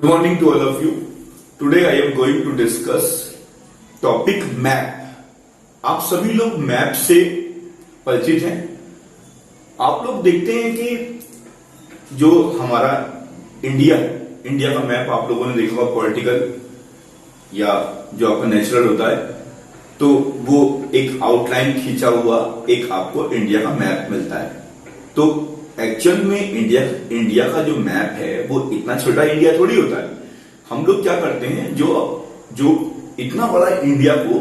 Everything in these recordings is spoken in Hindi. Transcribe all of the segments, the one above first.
Good morning to all of you. Today I am going to discuss topic map. आप सभी लोग मैप से परिचित हैं. आप लोग देखते हैं कि जो हमारा इंडिया का मैप आप लोगों ने देखा होगा, पॉलिटिकल या जो आपका नेचुरल होता है, तो वो एक आउटलाइन खींचा हुआ एक आपको इंडिया का मैप मिलता है. तो एक्चुअल में इंडिया का जो मैप है वो इतना छोटा इंडिया थोड़ी होता है. हम लोग क्या करते हैं, जो इतना बड़ा इंडिया को,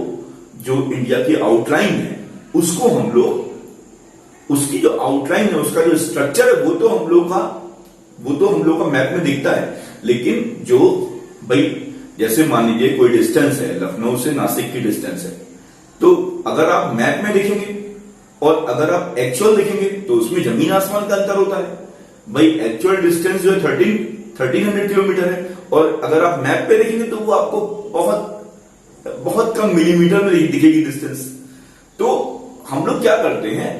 जो इंडिया की आउटलाइन है, उसको हम लोग, उसकी जो आउटलाइन है, उसका जो स्ट्रक्चर है, वो तो हम लोग का मैप में दिखता है. लेकिन जो भाई, जैसे मान लीजिए कोई डिस्टेंस है, लखनऊ से नासिक की डिस्टेंस है, तो अगर आप मैप में देखेंगे और अगर आप एक्चुअल देखेंगे तो उसमें जमीन आसमान का अंतर होता है. भाई एक्चुअल डिस्टेंस जो है 1300 किलोमीटर है, और अगर आप मैप पे देखेंगे तो वो आपको बहुत कम मिलीमीटर में दिखेगी डिस्टेंस. तो हम लोग क्या करते हैं,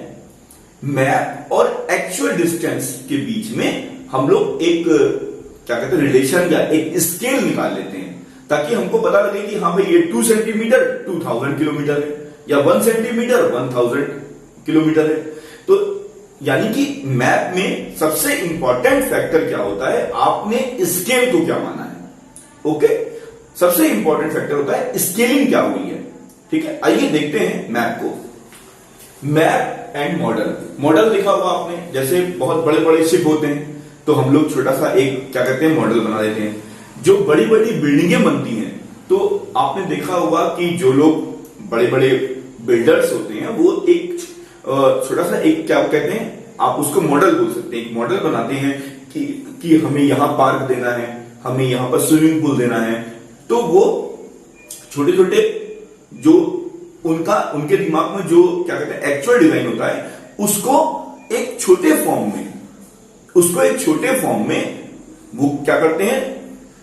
मैप और एक्चुअल डिस्टेंस के बीच में हम लोग एक क्या कहते हैं, रिलेशन या एक स्केल निकाल लेते हैं, ताकि हमको पता लगे कि हाँ भाई ये 2 सेंटीमीटर 2000 किलोमीटर है, या 1 सेंटीमीटर 1000 किलोमीटर है. तो यानी कि मैप में सबसे इंपॉर्टेंट फैक्टर क्या होता है, आपने स्केल को क्या माना है. ओके, सबसे इंपॉर्टेंट फैक्टर होता है स्केलिंग क्या हुई है. ठीक है, आइए देखते हैं मैप को. मैप एंड मॉडल देखा होगा आपने. जैसे बहुत बड़े बड़े शिप होते हैं, तो हम लोग छोटा सा एक क्या कहते हैं, मॉडल बना देते हैं. जो बड़ी बड़ी बिल्डिंगें बनती हैं, तो आपने देखा होगा कि जो लोग बड़े बड़े बिल्डर्स होते हैं, वो एक छोटा सा एक क्या कहते हैं, आप उसको मॉडल बोल सकते हैं, एक मॉडल बनाते हैं कि हमें यहां पार्क देना है, हमें यहां पर स्विमिंग पूल देना है. तो वो छोटे छोटे जो उनके दिमाग में जो क्या कहते हैं एक्चुअल डिजाइन होता है, उसको एक छोटे फॉर्म में वो क्या करते हैं,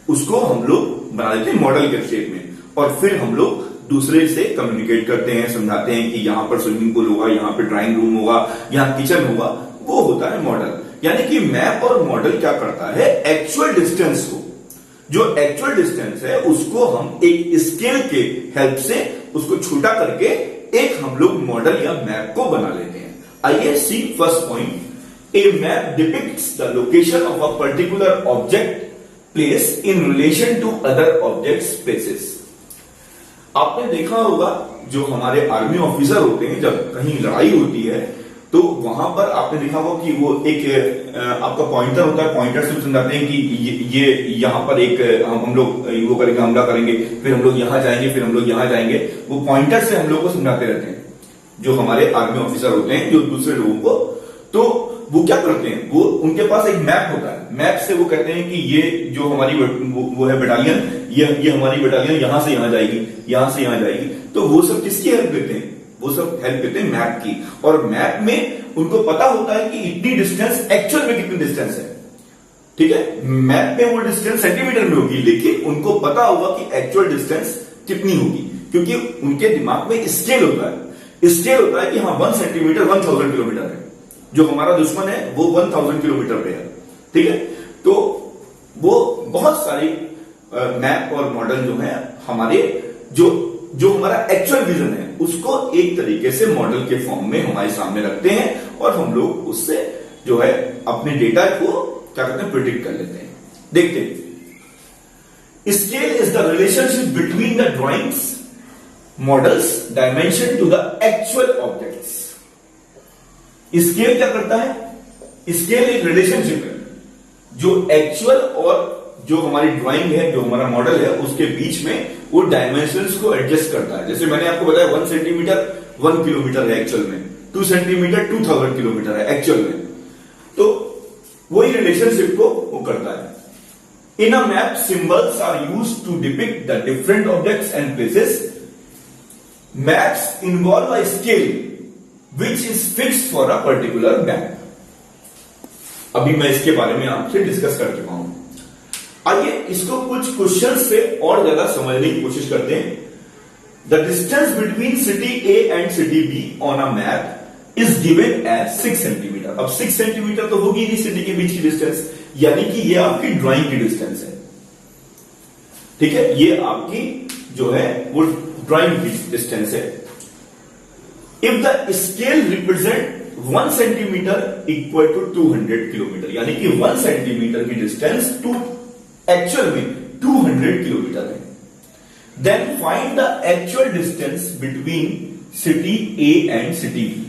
उसको हम लोग बना देते हैं मॉडल के शेप में. और फिर हम लोग दूसरे से कम्युनिकेट करते हैं, समझाते हैं कि यहां पर स्विमिंग पूल होगा, यहां पर ड्राइंग रूम होगा, यहां किचन होगा. वो होता है मॉडल. यानी कि मैप और मॉडल क्या करता है, एक्चुअल डिस्टेंस को, जो एक्चुअल डिस्टेंस है, उसको हम एक स्केल के हेल्प से उसको छोटा करके एक हम लोग मॉडल या मैप को बना लेते हैं. आइए see first point. A map depicts the location of a particular object place in relation to other objects places. आपने देखा होगा जो हमारे आर्मी ऑफिसर होते हैं, जब कहीं लड़ाई होती है तो वहां पर आपने देखा होगा कि वो एक आपका पॉइंटर होता है, पॉइंटर से समझाते हैं कि ये यहां पर एक हम लोग वो करेंगे, हमला करेंगे, फिर हम लोग यहां जाएंगे, फिर हम लोग यहां जाएंगे. वो पॉइंटर से हम लोग को समझाते रहते हैं जो हमारे आर्मी ऑफिसर होते हैं, जो दूसरे लोगों को. तो वो क्या करते हैं, वो उनके पास एक मैप होता है. मैप से वो कहते हैं कि ये जो हमारी वो है बटालियन, ये हमारी बटालियन यहां से यहां जाएगी, यहां से यहां जाएगी. तो वो सब किसकी हेल्प लेते हैं, वो सब हेल्प लेते हैं मैप की. और मैप में उनको पता होता है कि इतनी डिस्टेंस एक्चुअल में कितनी डिस्टेंस है. ठीक है, मैप में वो डिस्टेंस सेंटीमीटर में होगी, लेकिन उनको पता होगा कि एक्चुअल डिस्टेंस कितनी होगी, क्योंकि उनके दिमाग में स्केल होता है कि हाँ 1 सेंटीमीटर 1000 किलोमीटर है. जो हमारा दुश्मन है वो 1000 किलोमीटर पे है. ठीक है, तो वो बहुत सारी मैप और मॉडल जो है हमारे जो हमारा एक्चुअल विजन है, उसको एक तरीके से मॉडल के फॉर्म में हमारे सामने रखते हैं, और हम लोग उससे जो है अपने डेटा को क्या कहते हैं, प्रिडिक्ट कर लेते हैं. देखते हैं. Scale is the relationship between the drawings, models, dimension to the actual objects. Scale क्या करता है, स्केल एक रिलेशनशिप है जो एक्चुअल और जो हमारी ड्राइंग है, जो हमारा मॉडल है, उसके बीच में वो डायमेंशंस को एडजस्ट करता है. जैसे मैंने आपको बताया 1 सेंटीमीटर 1 किलोमीटर है एक्चुअल में, 2 सेंटीमीटर 2000 किलोमीटर है एक्चुअल में. तो वही रिलेशनशिप को वो करता है. In a map symbols are used to depict the different objects and places. Maps involve a scale which is fixed for a particular map. अभी मैं इसके बारे में आपसे डिस्कस कर चुका हूं. आइए इसको कुछ क्वेश्चन से और ज्यादा समझने की कोशिश करते हैं. The distance between city A and city B on a map is given as 6 centimetre. अब 6 सेंटीमीटर तो होगी नहीं सिटी के बीच की डिस्टेंस, यानी कि ये आपकी ड्राइंग की डिस्टेंस है. ठीक है, ये आपकी जो है वो ड्राइंग की डिस्टेंस है। If the scale represent 1 centimetre equal to 200 kilometre, यानी कि 1 सेंटीमीटर की डिस्टेंस टू एक्चुअल में 200 किलोमीटर है। Then find the actual distance between city A and city B.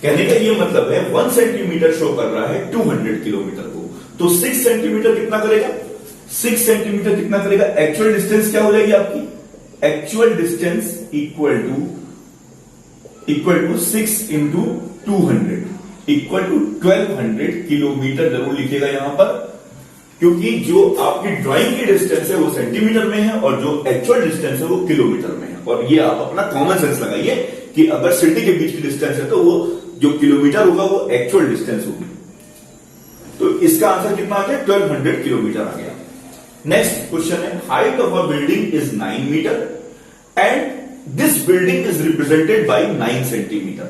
कहने का ये मतलब है 1 सेंटीमीटर शो कर रहा है 200 किलोमीटर को, तो 6 सेंटीमीटर कितना करेगा, 6 सेंटीमीटर कितना करेगा, एक्चुअल डिस्टेंस क्या हो जाएगी आपकी, actual distance equal to 6 into 200 equal to 1200 kilometre जरूर लिखेगा यहां पर, क्योंकि जो आपकी ड्राइंग की डिस्टेंस है वो सेंटीमीटर में है और जो एक्चुअल डिस्टेंस है वो किलोमीटर में है। और ये आप अपना कॉमन सेंस लगाइए कि अगर सिटी के बीच की डिस्टेंस है तो वो जो किलोमीटर होगा वो एक्चुअल डिस्टेंस होगी। तो इसका आंसर कितना आ गया, 1200 किलोमीटर आ गया। नेक्स्ट क्वेश्चन है, height of a building is 9 metre and this building is represented by 9 centimetre.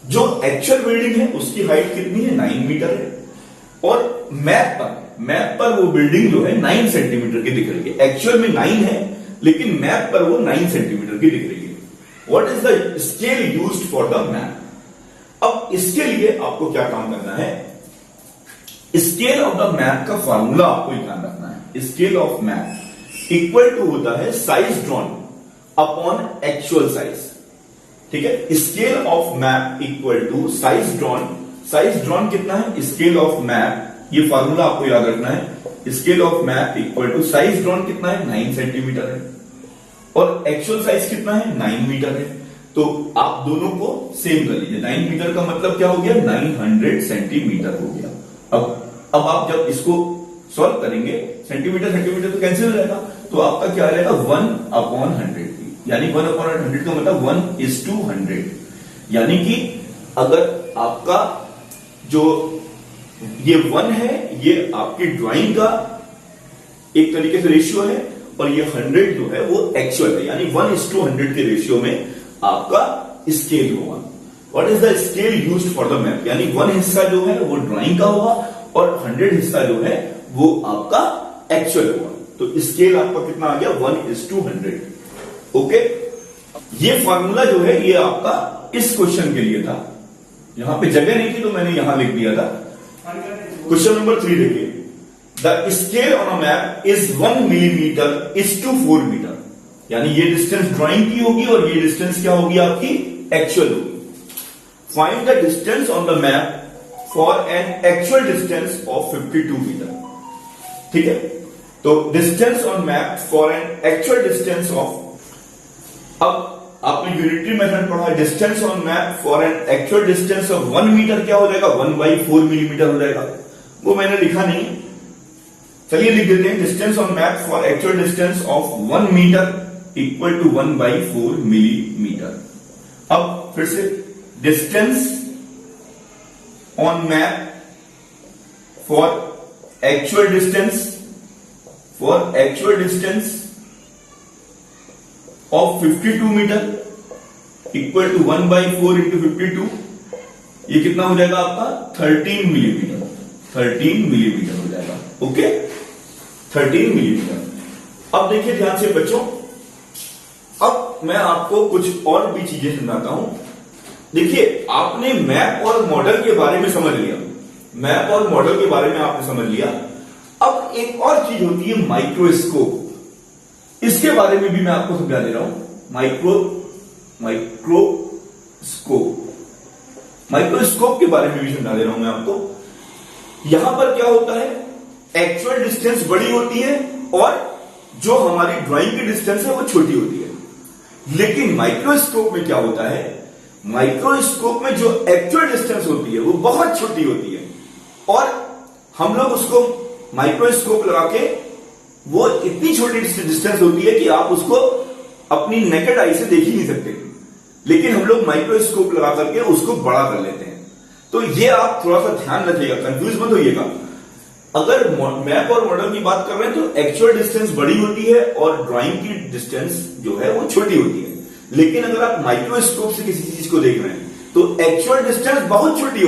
जो एक्चुअल बिल्डिंग है उसकी हाइट कितनी है, 9 मीटर है, और मैप पर वो बिल्डिंग जो है 9 सेंटीमीटर की दिख रही है। एक्चुअल में 9 है लेकिन मैप पर वो 9 सेंटीमीटर की दिख रही है। What is the scale used for the map. अब इसके लिए आपको क्या काम करना है, स्केल ऑफ द मैप का फॉर्मूला आपको ध्यान रखना है। Scale of map equal to होता है size drawn upon actual size. ठीक है, scale of map equal to size drawn. Size drawn कितना है, स्केल ऑफ मैप, ये फॉर्मूला आपको याद रखना है। Scale of map equal to size drawn कितना है, 9 सेंटीमीटर है, और एक्चुअल साइज कितना है, 9 मीटर है। तो आप दोनों को सेम कर लीजिए। 9 मीटर का मतलब क्या हो गया, 900 सेंटीमीटर हो गया। अब आप जब इसको सॉल्व करेंगे, सेंटीमीटर सेंटीमीटर तो कैंसिल हो जाएगा, तो आपका क्या आ जाएगा, 1/100, यानी 1/100 का मतलब 1:100। यानी कि अगर आपका जो ये 1 है ये आपकी ड्राइंग का एक तरीके से रेशियो है, और ये 100 जो है वो एक्चुअल है, यानी 1:100 के रेशियो में आपका स्केल होगा। What is the scale used for the map, यानी 1 हिस्सा जो है वो ड्राइंग का होगा और 100 हिस्सा जो है वो आपका एक्चुअल होगा। तो स्केल आपका कितना आ गया, 1:100। ओके, ये फॉर्मूला जो है ये आपका इस क्वेश्चन के लिए था। यहां पे जगह नहीं थी तो मैंने यहां लिख दिया था। क्वेश्चन नंबर 3 देखिए, the scale on a map is 1 millimetre is to 4 metre, यानी ये डिस्टेंस ड्राइंग की होगी और ये डिस्टेंस क्या होगी आपकी, एक्चुअल होगी। Find the distance on the map for an actual distance of 52 metre. ठीक है, तो distance on map for an actual distance of, अब आपने यूनिटरी मेथड पढ़ा है, distance on map for an actual distance of 1 metre क्या हो जाएगा, 1/4 मिलीमीटर हो जाएगा। वो मैंने लिखा नहीं, चलिए लिख देते हैं, distance on map for actual distance of 1 metre equal to 1/4 millimetre. अब फिर से, distance on map for actual distance of 52 metre equal to 1/4 into 52, ये कितना हो जाएगा आपका, 13 मिलीमीटर। 13 मिलीमीटर हो जाएगा। Okay, 13 millimetre. अब देखिए ध्यान से बच्चों, अब मैं आपको कुछ और भी चीजें समझाता हूं। देखिए, आपने मैप और मॉडल के बारे में समझ लिया, मैप और मॉडल के बारे में आपने समझ लिया। अब एक और चीज होती है माइक्रोस्कोप, इसके बारे में भी मैं आपको समझा दे रहा हूं। माइक्रोस्कोप के बारे में भी समझा दे रहा हूं मैं आपको। यहां पर क्या होता है, एक्चुअल डिस्टेंस बड़ी होती है और जो हमारी ड्राइंग की डिस्टेंस है वो छोटी होती है। लेकिन माइक्रोस्कोप में क्या होता है, माइक्रोस्कोप में जो एक्चुअल डिस्टेंस होती है वो बहुत छोटी होती है, और हम लोग उसको माइक्रोस्कोप लगा के, वो इतनी छोटी डिस्टेंस होती है कि आप उसको अपनी नेकेड आई से देख ही नहीं सकते, लेकिन हम लोग माइक्रोस्कोप लगा करके उसको बड़ा कर लेते हैं। तो ये आप थोड़ा सा ध्यान रखिएगा, कंफ्यूज मत होइएगा। अगर मैप और मॉडल की बात कर रहे हैं तो एक्चुअल डिस्टेंस बड़ी होती है और ड्राइंग की डिस्टेंस जो है वो छोटी होती है। लेकिन अगर आप माइक्रोस्कोप से किसी चीज को देख रहे हैं तो एक्चुअल डिस्टेंस बहुत छोटी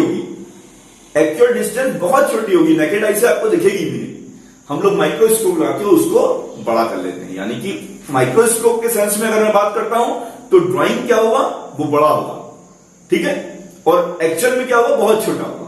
होगी, नेकेड आई से आपको दिखेगी भी नहीं। हम लोग माइक्रोस्कोप लगा के उसको बड़ा कर लेते हैं। यानी कि माइक्रोस्कोप के सेंस में अगर मैं बात करता हूं तो ड्राइंग क्या होगा, वो बड़ा होगा, ठीक है, और एक्चुअल में क्या होगा, बहुत छोटा होगा।